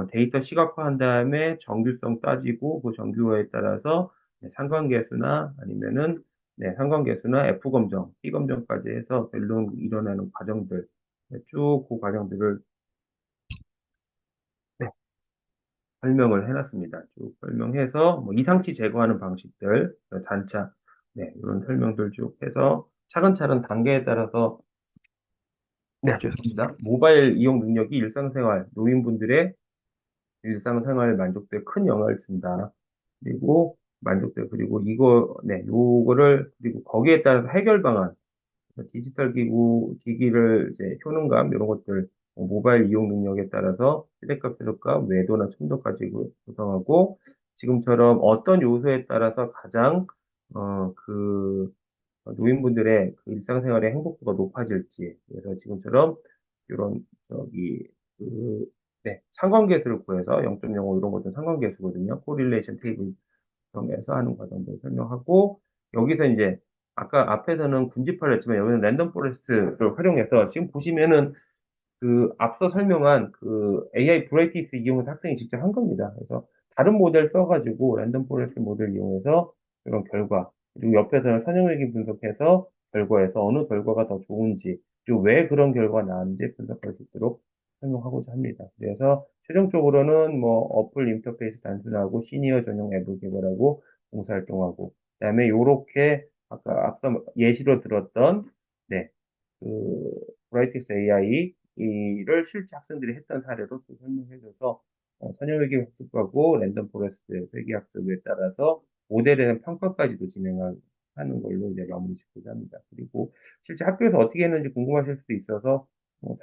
데이터 시각화한 다음에 정규성 따지고 그 정규화에 따라서 네, 상관계수나 아니면은 네, 상관계수나 F 검정, T 검정까지 해서 결론 일어나는 과정들 네, 쭉 그 과정들을 네, 설명을 해놨습니다. 쭉 설명해서 뭐 이상치 제거하는 방식들, 단차, 네, 이런 설명들 쭉 해서 차근차근 단계에 따라서 네, 죄송합니다. 모바일 이용 능력이 노인분들의 일상생활 만족도에 큰 영향을 준다. 그리고 요거를, 그리고 거기에 따라서 해결 방안, 디지털 기기를 이제 효능감, 이런 것들, 모바일 이용 능력에 따라서 최대값, 최소값, 외도나 첨도까지 구성하고, 지금처럼 어떤 요소에 따라서 가장, 노인분들의 그 일상생활의 행복도가 높아질지, 그래서 지금처럼, 이런, 저기, 그, 네, 상관계수를 구해서 0.05 이런 것도 상관계수거든요. 코릴레이션 테이블 점에서 하는 과정들 설명하고, 여기서 이제 아까 앞에서는 군집화를 했지만 여기는 랜덤 포레스트를 활용해서 지금 보시면은 그 앞서 설명한 그 AI 브라이티스 이용해서 학생이 직접 한 겁니다. 그래서 다른 모델 써가지고 랜덤 포레스트 모델 이용해서 이런 결과, 그리고 옆에서는 선형외기 분석해서 결과에서 어느 결과가 더 좋은지, 그리고 왜 그런 결과가 나왔는지 분석할 수 있도록 설명하고자 합니다. 그래서 최종적으로는 뭐 어플 인터페이스 단순화하고 시니어 전용 앱을 개발하고 봉사활동하고, 그다음에 요렇게 아까 앞서 예시로 들었던 네, 그 브라이티스 AI를 실제 학생들이 했던 사례로 또 설명해줘서 선형외기 학습하고 랜덤 포레스트 회귀 학습에 따라서 모델에 대한 평가까지도 진행하는 걸로 이제 마무리 짓고자 합니다. 그리고 실제 학교에서 어떻게 했는지 궁금하실 수도 있어서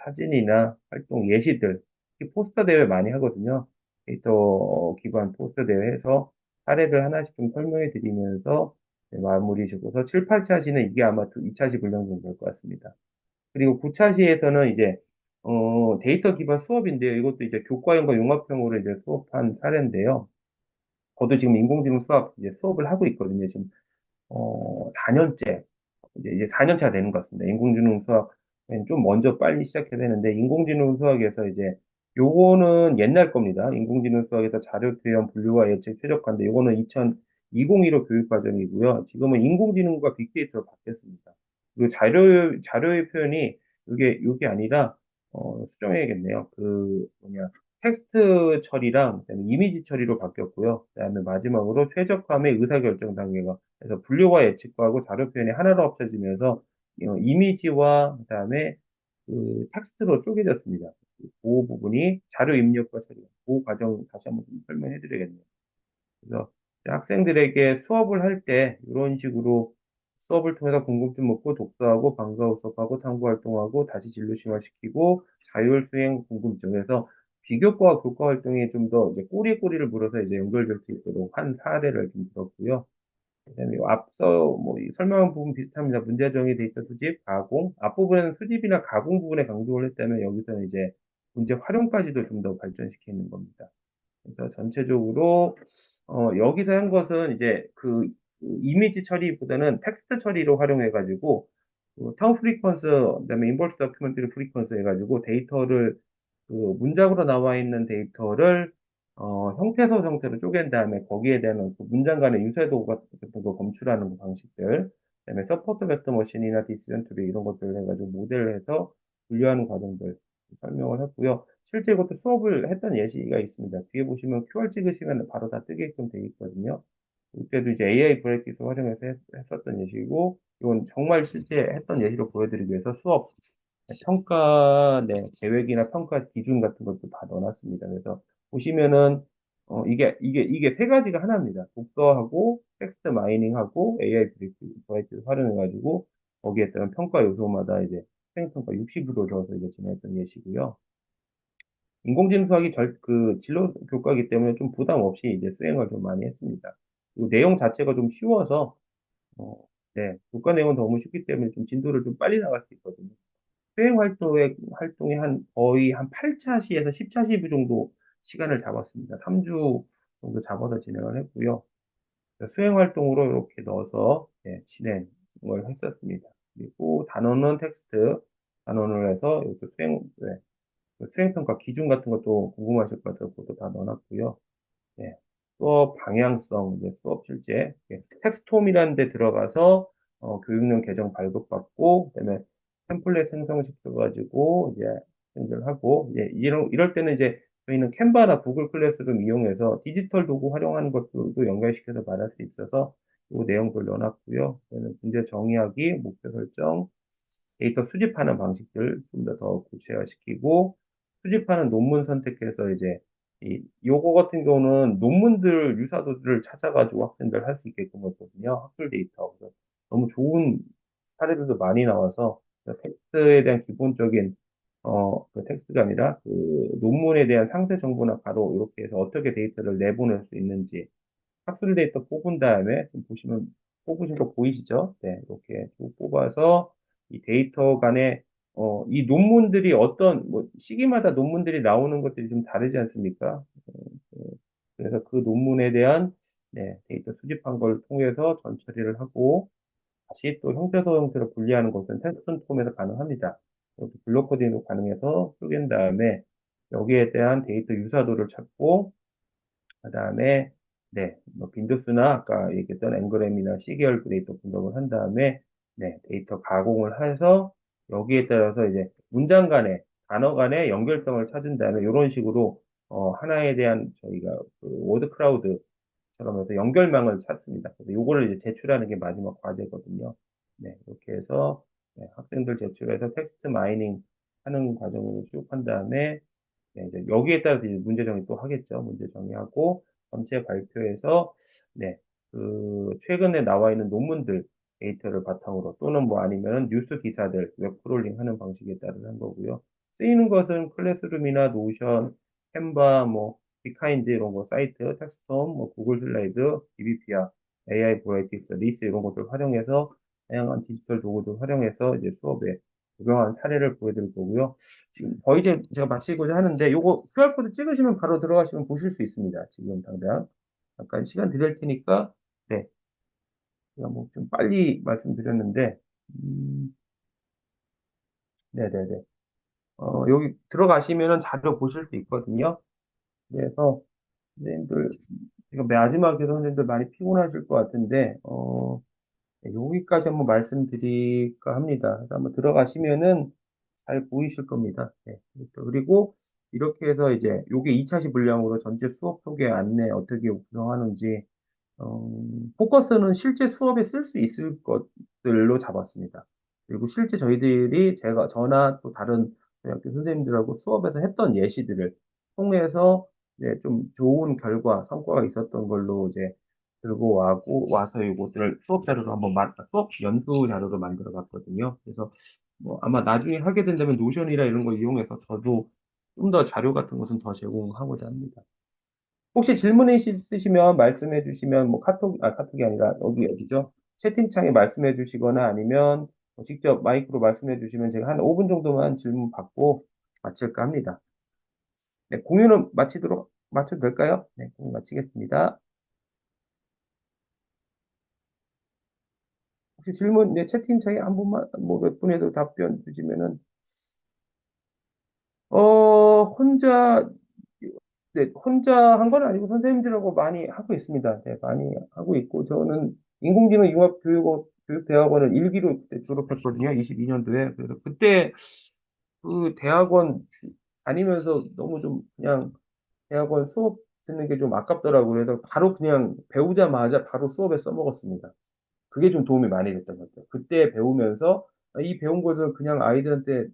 사진이나 활동 예시들, 특히 포스터 대회 많이 하거든요. 데이터 기반 포스터 대회 해서 사례를 하나씩 좀 설명해 드리면서 마무리 짓고서 7, 8차시는 이게 아마 2차시 분량 정도 될 것 같습니다. 그리고 9차시에서는 이제 데이터 기반 수업인데요. 이것도 이제 교과형과 용합형으로 이제 수업한 사례인데요. 저도 지금 인공지능 수학 이제 수업을 하고 있거든요. 지금 4년째 이제 4년차가 되는 것 같습니다. 인공지능 수학은 좀 먼저 빨리 시작해야 되는데 인공지능 수학에서 이제 요거는 옛날 겁니다. 인공지능 수학에서 자료 표현, 분류와 예측, 최적화인데 요거는 2025 교육 과정이고요. 지금은 인공지능과 빅데이터로 바뀌었습니다. 그리고 자료의 표현이 이게 아니라 수정해야겠네요. 텍스트 처리랑 그다음에 이미지 처리로 바뀌었고요. 그다음에 마지막으로 최적화의 의사결정 단계가 그래서 분류와 예측과하고 자료 표현이 하나로 합쳐지면서 이미지와 그다음에 그 텍스트로 쪼개졌습니다. 그 부분이 자료 입력과 처리, 그 과정 다시 한번 좀 설명해 드리겠네요. 그래서 학생들에게 수업을 할 때 이런 식으로 수업을 통해서 궁금증 묻고 독서하고 방과 후 수업하고 탐구 활동하고 다시 진로 심화시키고 자율 수행 궁금증에서 비교과 교과 활동이 좀 더 이제 꼬리에 꼬리를 물어서 이제 연결될 수 있도록 한 사례를 좀 들었고요. 그다음에 앞서 뭐이 설명한 부분 비슷합니다. 문제 정의 데이터 수집, 가공. 앞부분에는 수집이나 가공 부분에 강조를 했다면 여기서는 이제 문제 활용까지도 좀 더 발전시키는 겁니다. 그래서 전체적으로 여기서 한 것은 이제 그 이미지 처리보다는 텍스트 처리로 활용해가지고 그 타운 프리퀀스 그다음에 인버스 다큐멘터리 프리퀀스 해가지고 데이터를 그 문장으로 나와 있는 데이터를 형태소 형태로 쪼갠 다음에 거기에 대한 그 문장 간의 유사도 같은 거 검출하는 그 방식들, 그다음에 서포트 벡터 머신이나 디시전 트리 이런 것들을 해가지고 모델을 해서 분류하는 과정들 설명을 했고요. 실제 이것도 수업을 했던 예시가 있습니다. 뒤에 보시면 QR 찍으시면 바로 다 뜨게끔 되어 있거든요. 이때도 이제 AI 브레이키스 활용해서 했었던 예시고, 이건 정말 실제 했던 예시로 보여드리기 위해서 수업 평가 네, 계획이나 평가 기준 같은 것도 다 넣어놨습니다. 그래서 보시면은 이게 세 가지가 하나입니다. 독서하고 텍스트 마이닝하고 AI 브레이키스 활용해가지고 거기에 따른 평가 요소마다 이제 수행평가 60으로 줘서 이제 진행했던 예시고요. 인공지능 수학이 그 진로 교과이기 때문에 좀 부담 없이 이제 수행을 좀 많이 했습니다. 그리고 내용 자체가 좀 쉬워서, 어, 네, 교과 내용은 너무 쉽기 때문에 좀 진도를 좀 빨리 나갈 수 있거든요. 활동에 거의 한 8차시에서 10차시 정도 시간을 잡았습니다. 3주 정도 잡아서 진행을 했고요. 수행 활동으로 이렇게 넣어서 네, 진행을 했었습니다. 그리고 단원은 텍스트, 단원을 해서 이렇게 네, 그 수행평가 기준 같은 것도 궁금하실 것 같아서 그것도 다 넣어놨고요. 네. 수업 방향성, 이제 수업 실제, 텍스트홈이라는 데 들어가서, 교육용 계정 발급받고, 그다음에 템플릿 생성시켜가지고, 이제, 학생들 하고, 이제, 이럴 때는 이제, 저희는 캔바나 구글 클래스룸 이용해서 디지털 도구 활용하는 것들도 연결시켜서 말할 수 있어서, 이 내용들 넣어놨고요. 그다음에 문제 정의하기, 목표 설정, 데이터 수집하는 방식들 좀 더 구체화시키고 수집하는 논문 선택해서 이제 요거 같은 경우는 논문들 유사도들을 찾아가지고 학생들 할 수 있게끔 했거든요. 학술 데이터. 그래서 너무 좋은 사례들도 많이 나와서 텍스트에 대한 기본적인 그 텍스트가 아니라 그 논문에 대한 상세 정보나 가로 이렇게 해서 어떻게 데이터를 내보낼 수 있는지 학술 데이터 뽑은 다음에 좀 보시면 뽑으신 거 보이시죠? 네, 이렇게 쭉 뽑아서 이 데이터 간에 이 논문들이 어떤 뭐 시기마다 논문들이 나오는 것들이 좀 다르지 않습니까? 그래서 그 논문에 대한 네, 데이터 수집한 걸 통해서 전 처리를 하고 다시 또 형태소 형태로 분리하는 것은 텍스트 폼에서 가능합니다. 이것도 블록 코딩으로 가능해서 쪼갠 다음에 여기에 대한 데이터 유사도를 찾고 그다음에 네, 뭐 빈도수나 아까 얘기했던 앵그램이나 시계열 데이터 분석을 한 다음에 네, 데이터 가공을 해서 여기에 따라서 이제 문장 간의 단어 간의 연결성을 찾은 다음에 이런 식으로 하나에 대한 저희가 그 워드 크라우드처럼 해서 연결망을 찾습니다. 그래서 요거를 이제 제출하는 게 마지막 과제거든요. 네, 이렇게 해서 네, 학생들 제출해서 텍스트 마이닝 하는 과정을 쭉 한 다음에 네, 이제 여기에 따라서 이제 문제 정의 또 하겠죠. 문제 정의하고 전체 발표에서 네, 그 최근에 나와 있는 논문들 데이터를 바탕으로 또는 뭐 아니면 뉴스 기사들 웹 크롤링 하는 방식에 따라서 한 거고요. 쓰이는 것은 클래스룸이나 노션, 캔바, 뭐 비카인드 이런 거 사이트, 텍스트홈, 뭐 구글 슬라이드, DBPR, AI 브라이티스, 리스 이런 것들 활용해서 다양한 디지털 도구들 활용해서 이제 수업에 적용한 사례를 보여드릴 거고요. 지금 거의 이제 제가 마치고자 하는데 요거 QR코드 찍으시면 바로 들어가시면 보실 수 있습니다. 지금 당장 잠깐 시간 드릴 테니까 네 제가 뭐 좀 빨리 말씀드렸는데 네네네 여기 들어가시면은 자료 보실 수 있거든요. 그래서 선생님들 지금 마지막에 선생님들 많이 피곤하실 것 같은데 네, 여기까지 한번 말씀드릴까 합니다. 그래서 한번 들어가시면은 잘 보이실 겁니다. 네. 그리고 이렇게 해서 이제 요게 2차시 분량으로 전체 수업 소개 안내 어떻게 구성하는지 어, 포커스는 실제 수업에 쓸 수 있을 것들로 잡았습니다. 그리고 실제 저희들이 저나 또 다른 대학교 선생님들하고 수업에서 했던 예시들을 통해서 이제 좀 좋은 결과, 성과가 있었던 걸로 이제 들고 와서 이것들을 수업 자료로 수업 연수 자료로 만들어 봤거든요. 그래서 뭐 아마 나중에 하게 된다면 노션이라 이런 거 이용해서 저도 좀 더 자료 같은 것은 더 제공하고자 합니다. 혹시 있으시면 말씀해 주시면 뭐 카톡이 아니라 여기 어디죠? 채팅창에 말씀해 주시거나 아니면 뭐 직접 마이크로 말씀해 주시면 제가 한 5분 정도만 질문 받고 마칠까 합니다. 네, 공유는 마쳐도 될까요? 네, 공유 마치겠습니다. 혹시 질문, 네, 채팅창에 한 분만, 뭐 몇 분에도 답변 주시면은, 혼자, 네, 혼자 한 건 아니고 선생님들하고 많이 하고 있습니다. 네, 많이 하고 있고, 저는 인공지능 교육대학원을 일기로 그때 졸업했거든요. 22년도에. 그래서 그때 그 다니면서 너무 좀 그냥 대학원 수업 듣는 게 좀 아깝더라고요. 그래서 바로 그냥 배우자마자 바로 수업에 써먹었습니다. 그게 좀 도움이 많이 됐던 것 같아요. 그때 배우면서 이 배운 것을 그냥 아이들한테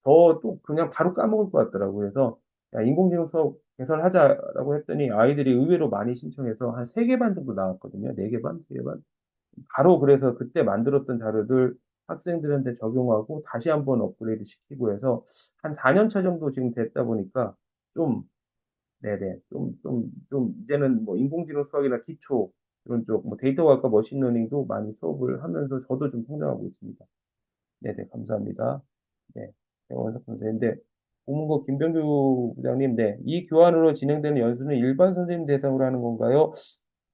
더 또 그냥 바로 까먹을 것 같더라고요. 그래서 야, 인공지능 수업 개설하자라고 했더니 아이들이 의외로 많이 신청해서 한 3개 반 정도 나왔거든요. 4개 반, 3개 반. 바로 그래서 그때 만들었던 자료들 학생들한테 적용하고 다시 한번 업그레이드 시키고 해서 한 4년 차 정도 지금 됐다 보니까 좀 네네. 이제는 뭐 인공지능 수학이나 기초, 이런 쪽, 뭐 데이터 과학과 머신러닝도 많이 수업을 하면서 저도 좀 성장하고 있습니다. 네네, 감사합니다. 네. 원석 선생님. 네. 고문고 김병규 부장님, 네. 이 교환으로 진행되는 연수는 일반 선생님 대상으로 하는 건가요?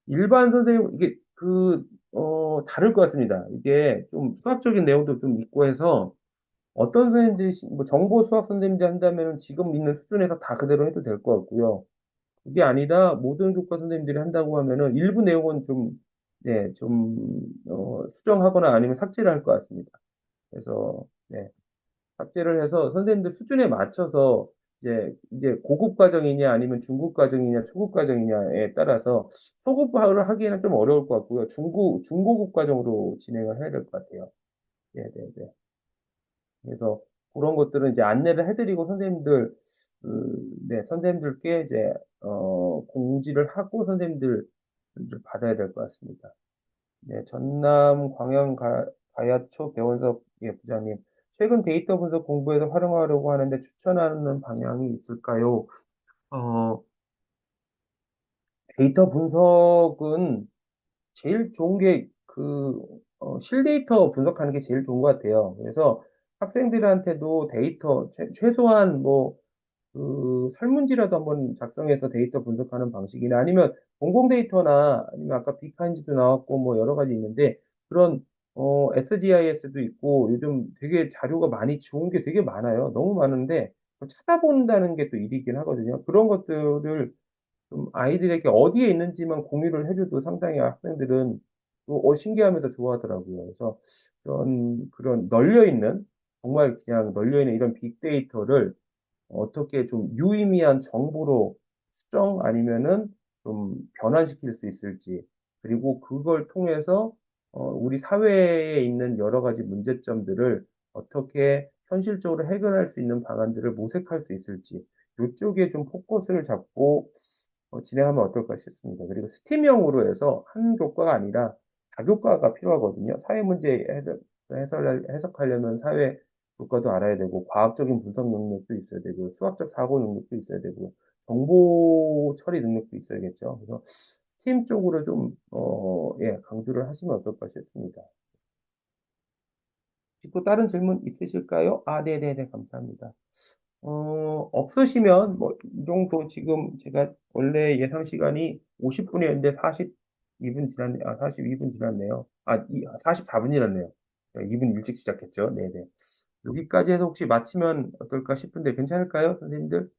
일반 선생님, 이게 다를 것 같습니다. 이게 좀 수학적인 내용도 좀 있고 해서 어떤 선생님들이, 뭐 정보 수학 선생님들이 한다면 지금 있는 수준에서 다 그대로 해도 될 것 같고요. 그게 아니라 모든 교과 선생님들이 한다고 하면은 일부 내용은 좀, 네, 수정하거나 아니면 삭제를 할 것 같습니다. 그래서, 네, 삭제를 해서 선생님들 수준에 맞춰서 이제 고급 과정이냐 아니면 중급 과정이냐 초급 과정이냐에 따라서 초급화를 하기에는 좀 어려울 것 같고요. 중고급 과정으로 진행을 해야 될 것 같아요. 네, 네, 네. 그래서 그런 것들은 이제 안내를 해드리고 네, 선생님들께 이제, 공지를 하고 선생님들 받아야 될 것 같습니다. 네, 전남 가야초 배원석 예, 부장님. 최근 데이터 분석 공부에서 활용하려고 하는데 추천하는 방향이 있을까요? 어, 데이터 분석은 제일 좋은 게 실데이터 분석하는 게 제일 좋은 것 같아요. 그래서 학생들한테도 최소한 뭐, 설문지라도 한번 작성해서 데이터 분석하는 방식이나 아니면 공공 데이터나 아니면 아까 빅한지도 나왔고 뭐 여러 가지 있는데 그런 SGIS도 있고 요즘 되게 자료가 많이 좋은 게 되게 많아요. 너무 많은데 찾아본다는 게 또 일이긴 하거든요. 그런 것들을 좀 아이들에게 어디에 있는지만 공유를 해줘도 상당히 학생들은 또 신기하면서 좋아하더라고요. 그래서 그런 널려있는, 정말 그냥 널려있는 이런 빅데이터를 어떻게 좀 유의미한 정보로 수정 아니면은 좀 변환시킬 수 있을지, 그리고 그걸 통해서 우리 사회에 있는 여러 가지 문제점들을 어떻게 현실적으로 해결할 수 있는 방안들을 모색할 수 있을지, 이쪽에 좀 포커스를 잡고 진행하면 어떨까 싶습니다. 그리고 스팀형으로 해서 한 교과가 아니라 다교과가 필요하거든요. 사회 문제 해석하려면 사회 교과도 알아야 되고, 과학적인 분석 능력도 있어야 되고, 수학적 사고 능력도 있어야 되고, 정보 처리 능력도 있어야겠죠. 그래서 스팀 쪽으로 좀, 예, 강조를 하시면 어떨까 싶습니다. 또 다른 질문 있으실까요? 아, 네네네, 감사합니다. 없으시면, 뭐, 이 정도 지금 제가 원래 예상 시간이 50분이었는데 42분 지났네, 42분 지났네요. 44분 지났네요. 2분 일찍 시작했죠. 네네. 여기까지 해서 혹시 마치면 어떨까 싶은데 괜찮을까요, 선생님들?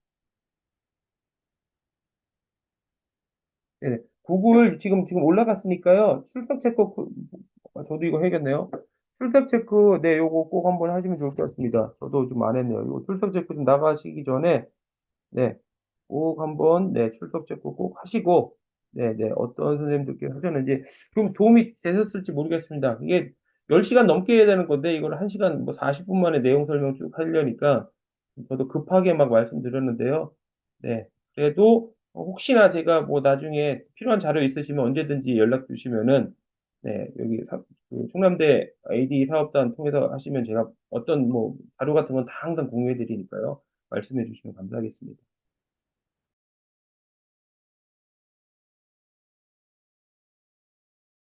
네네. 구글 지금 올라갔으니까요. 출석 체크, 저도 이거 해야겠네요. 출석 체크, 네, 요거 꼭 한번 하시면 좋을 것 같습니다. 저도 좀 안 했네요. 요 출석 체크 좀 나가시기 전에, 네, 꼭 한번, 네, 출석 체크 꼭 하시고, 네, 네, 어떤 선생님들께 하셨는지, 좀 도움이 되셨을지 모르겠습니다. 이게 10시간 넘게 해야 되는 건데, 이걸 1시간 뭐 40분 만에 내용 설명 쭉 하려니까, 저도 급하게 막 말씀드렸는데요. 네, 그래도 혹시나 제가 뭐 나중에 필요한 자료 있으시면 언제든지 연락 주시면은, 네, 여기 그 충남대 AD 사업단 통해서 하시면 제가 어떤 뭐 자료 같은 건 다 항상 공유해 드리니까요. 말씀해 주시면 감사하겠습니다.